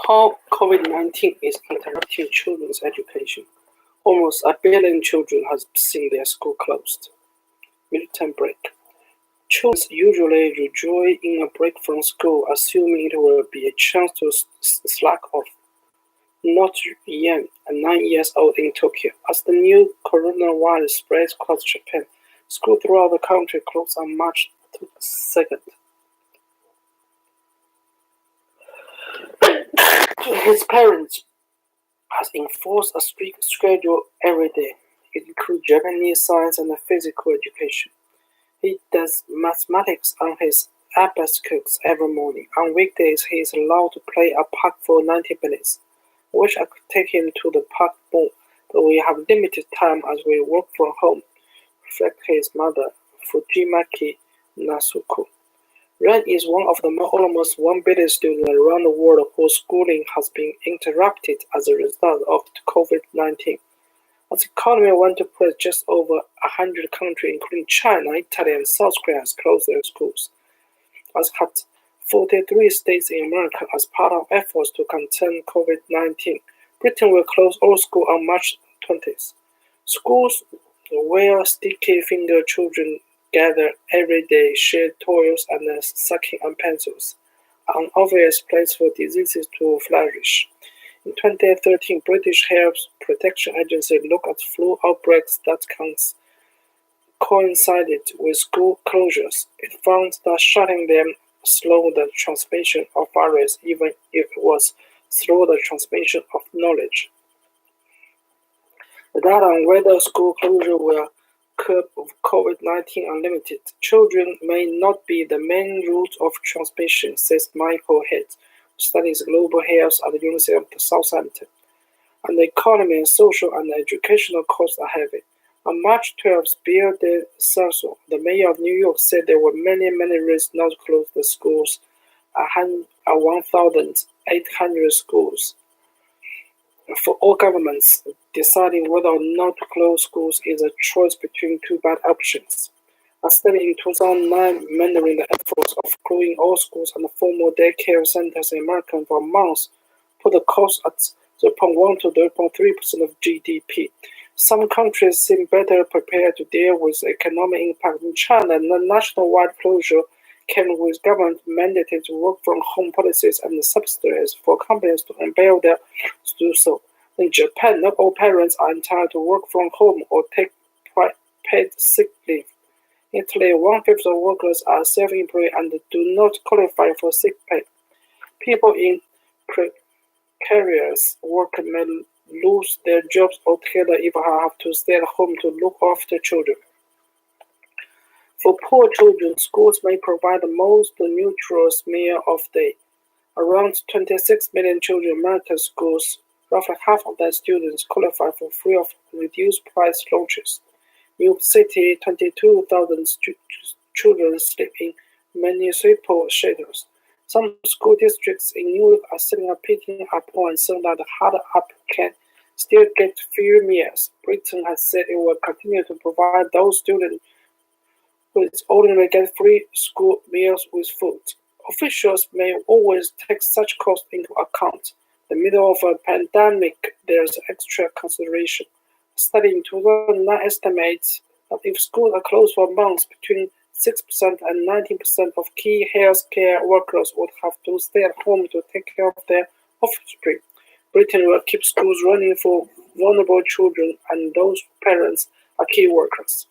How COVID-19 is interrupting children's education. Almost a billion children have seen their school closed. Midterm break. Children usually rejoice in a break from school, assuming it will be a chance to slack off. Not Yan, 9 years old in Tokyo. As the new coronavirus spreads across Japan, schools throughout the country closed on March 2nd. His parents has enforced a strict schedule every day. It includes Japanese science and physical education. He does mathematics on his abacus every morning. On weekdays, he is allowed to play a park for 90 minutes. I wish I could take him to the park more, but we have limited time as we work from home, reflects his mother, Fujimaki Nasuko. Ren is one of the almost 1 billion students around the world whose schooling has been interrupted as a result of COVID-19. As the economy went to place, just over 100 countries, including China, Italy, and South Korea, has closed their schools. As had 43 states in America as part of efforts to contain COVID-19. Britain will close all schools on March 20th. Schools where sticky-fingered children gather every day, share toys, and sucking on pencils, an obvious place for diseases to flourish. In 2013, British Health Protection Agency looked at flu outbreaks that coincided with school closures. It found that shutting them slowed the transmission of virus, even if it was through the transmission of knowledge. The data on whether school closure will curb COVID-19 are limited. Children may not be the main route of transmission, says Michael Head, who studies global health at the University of Southampton. And the economy, social and educational costs are heavy. On March 12th, Bill de Blasio, the mayor of New York, said there were many reasons not to close the schools, 1,800 schools. For all governments, deciding whether or not to close schools is a choice between two bad options. A study in 2009 monitoring the efforts of closing all schools and formal daycare centers in America for months put the cost at 0.1 to 0.3% of GDP. Some countries seem better prepared to deal with the economic impact. In China, the nationwide closure came with government-mandated work-from-home policies and subsidies for companies to enable them to do so. In Japan, not all parents are entitled to work from home or take paid sick leave. In Italy, 1/5 of workers are self-employed and do not qualify for sick pay. People in precarious work may lose their jobs altogether if they have to stay at home to look after children. For poor children, schools may provide the most nutritious meal of the day. Around 26 million children in American schools, roughly half of their students qualify for free of reduced price lunches. New York City, 22,000 children sleep in municipal shelters. Some school districts in New York are setting up picking up points so that the harder up can still get fewer meals. Britain has said it will continue to provide those students who only get free school meals with food. Officials may always take such costs into account. In the middle of a pandemic, there's extra consideration. A study in 2009 estimates that if schools are closed for months, between 6% and 19% of key healthcare workers would have to stay at home to take care of their offspring. Britain will keep schools running for vulnerable children and those parents are key workers.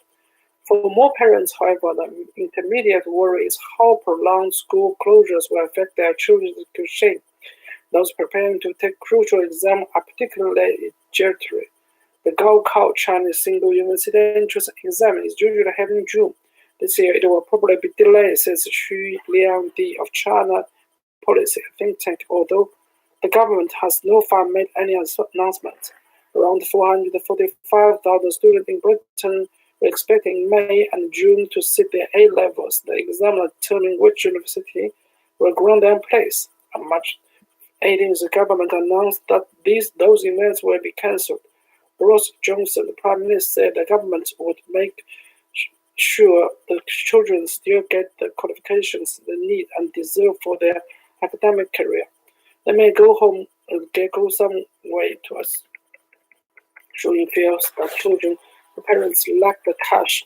For more parents, however, the intermediate worry is how prolonged school closures will affect their children's education. Those preparing to take crucial exams are particularly jittery. The Gaokao Chinese Single University Entrance Exam is usually held in June. This year it will probably be delayed, says Xu Liangdi of China Policy think tank, although the government has so far made any announcement. Around 445,000 students in Britain were expected in May and June to sit their A-levels. The examiner determining which university will grant them place. On March 18th, the government announced that those events will be cancelled. Boris Johnson, the Prime Minister, said the government would make sure the children still get the qualifications they need and deserve for their academic career. They may go home and go some way to us. Showing fears that children or parents lack the cash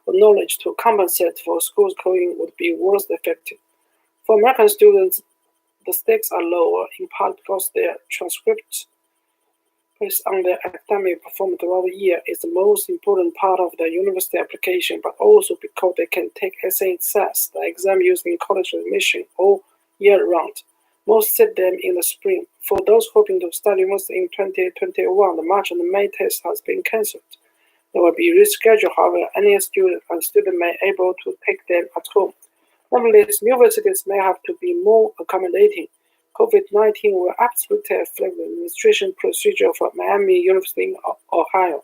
or knowledge to compensate for schools going would be worse effective. For American students, the stakes are lower, in part because their transcripts based on their academic performance throughout the year is the most important part of the university application, but also because they can take SAT, the exam used in college admission, all year round. Most sit them in the spring. For those hoping to study university in 2021, the March and May test has been cancelled. They will be rescheduled, however, any student may be able to take them at home. Nevertheless, universities may have to be more accommodating. COVID-19 will absolutely affect the administration procedure for Miami University in Ohio,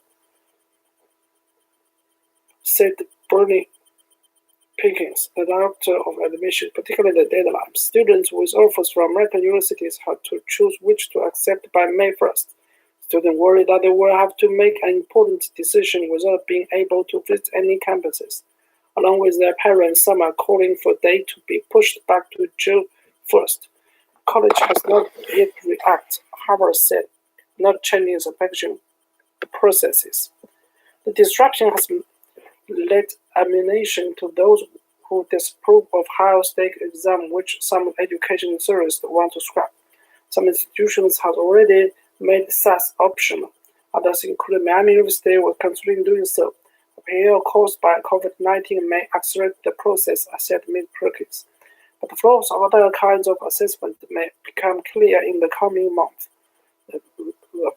said Bernie Pickens, the director of admission, particularly the deadline. Students with offers from American universities had to choose which to accept by May 1st. Students worry that they will have to make an important decision without being able to visit any campuses. Along with their parents, some are calling for the date to be pushed back to June 1st. College has not yet reacted, Harvard said, not changing its application processes. The disruption has led ammunition to those who disapprove of higher-stake exam, which some education theorists want to scrap. Some institutions have already made SAS optional. Others, including Miami University, were considering doing so. The period caused by COVID-19 may accelerate the process, said Ms. Perkins. But the flaws of other kinds of assessment may become clear in the coming months.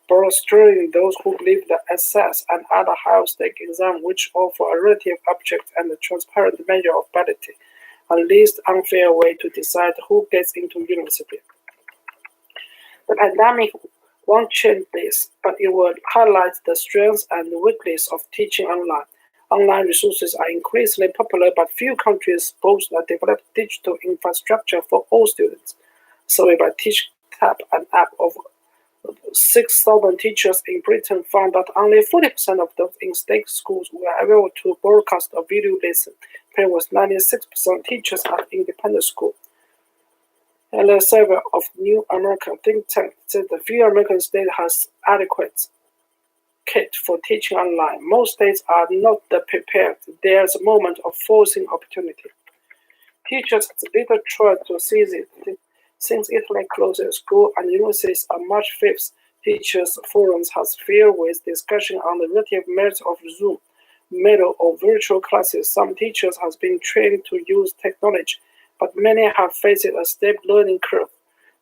Bolstering those who believe that SAS and other higher-stake exams which offer a relative object and a transparent measure of validity are the least unfair way to decide who gets into university. The pandemic won't change this, but it will highlight the strengths and weaknesses of teaching online. Online resources are increasingly popular, but few countries boast a developed digital infrastructure for all students. A survey by TeachTap, an app of 6,000 teachers in Britain, found that only 40% of those in state schools were able to broadcast a video lesson, compared with 96% teachers at independent schools. And a survey of New American think tank said that few American states has adequate kit for teaching online. Most states are not prepared. There's a moment of forcing opportunity. Teachers have little choice to seize it. Since Italy closed school and universities on March 5th, teachers' forums has filled with discussion on the relative merits of Zoom, Moodle, or virtual classes. Some teachers have been trained to use technology, but many have faced a steep learning curve.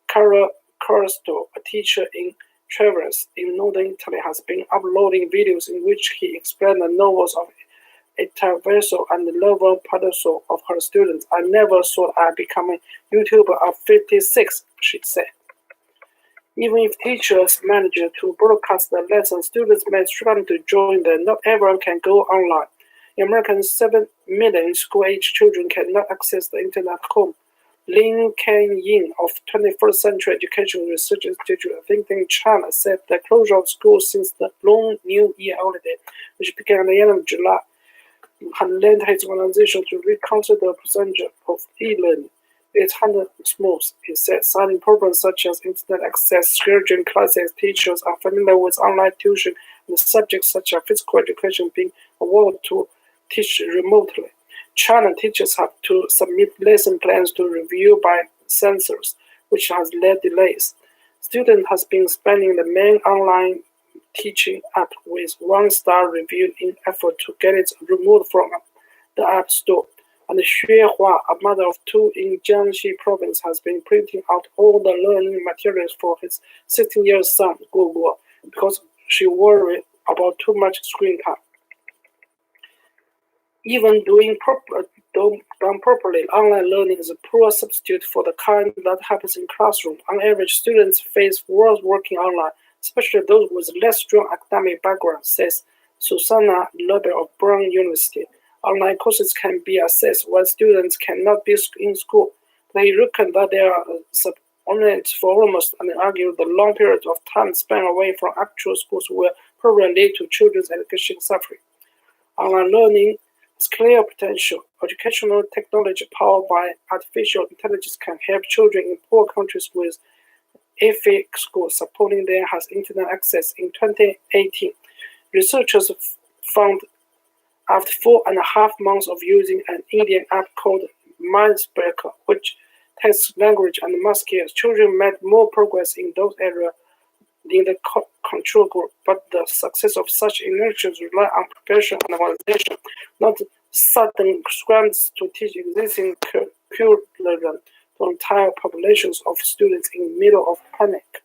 Cara Corsto, a teacher in Treviso in northern Italy, has been uploading videos in which he explained the novels of Traverso and Lovo Padoso of her students. I never thought I'd become a YouTuber at 56, she said. Even if teachers manage to broadcast the lesson, students may struggle to join them. Not everyone can go online. In America, 7 million school-age children cannot access the internet at home. Lin Ken-yin of 21st Century Education Research Institute, a think tank in China, said the closure of schools since the long New Year holiday, which began at the end of July, had led his organization to reconsider the percentage of e-learning. It's handled smooth, he said, citing problems such as internet access, scheduling classes, teachers are familiar with online tuition, and subjects such as physical education being avoided to teach remotely. China teachers have to submit lesson plans to review by censors, which has led delays. Students has been spending the main online teaching app with 1-star review in effort to get it removed from the App Store. And Xue Hua, a mother of 2 in Jiangxi province, has been printing out all the learning materials for his 16-year-old son, Guo Guo, because she worried about too much screen time. Even done properly, online learning is a poor substitute for the kind that happens in classroom. On average, students face worse working online, especially those with less strong academic background, says Susanna Lober of Brown University. Online courses can be accessed when students cannot be in school. They reckon that they are subordinate for almost and argue the long period of time spent away from actual schools will probably lead to children's education suffering. Online learning has clear potential. Educational technology powered by artificial intelligence can help children in poor countries with If school supporting them has internet access. In 2018, researchers found after 4.5 months of using an Indian app called Mindspeaker, which tests language and math skills, children made more progress in those areas in the control group. But the success of such initiatives rely on preparation and validation, not sudden grants to teach existing curriculum to entire populations of students in the middle of panic.